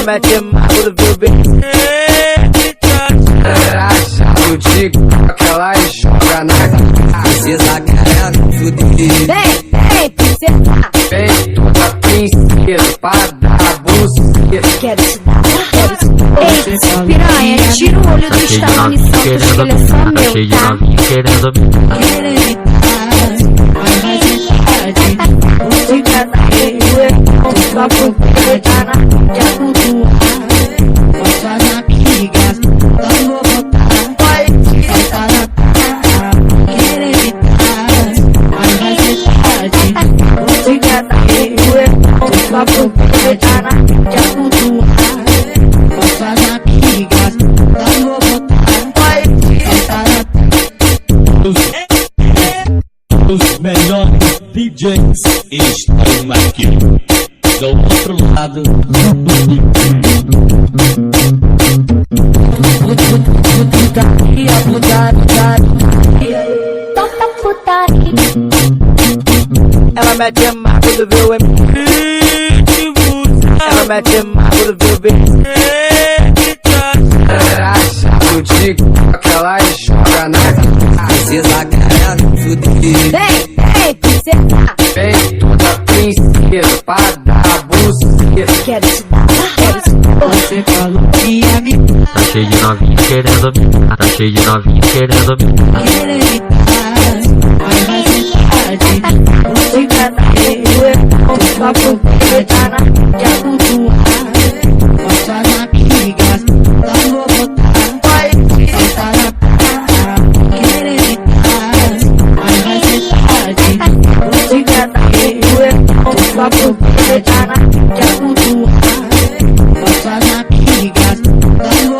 Ela mete marro do bebê. Trajado de GLOCK, ela joga na cara. Precisa querendo fuder. Vem, precisa. Vem toda princesa pra dar buceta. Quero te dar, quero te dar. Ei, piranha, tira o olho do estado de santo, que ele é só meu, tá? Querendo Só porque tá na mídia cultural. Suas amigas não vou botar. Pode Tá na cara, querer evitar. Mas vai ser tarde. ficar daí, só porque tá na mídia cultural. Suas amigas não vou botar. Pode Tá na Os melhores DJs estão aqui do outro lado. Tanta putaria. Ela mete marro do bebê. Ela mete marro do bebê. Trajado de GLOCK, ela joga na cara. Precisa querendo fuder. Vem, precisa. Vem toda princesa pra dar buceta. Quero te dar, quero te dar. Você falou que ia me Tá cheio de novinho querendo me. Tá cheio de novinho querendo me. querer evitar. Mas vai ser tarde. Fica daí, só porque tá na mídia cultural. Suas amigas não vou botar. Pode Tá na cara, querer evitar. Mas vai ser tarde. ficar daí, só porque tá na mídia cultural. Suas amigas não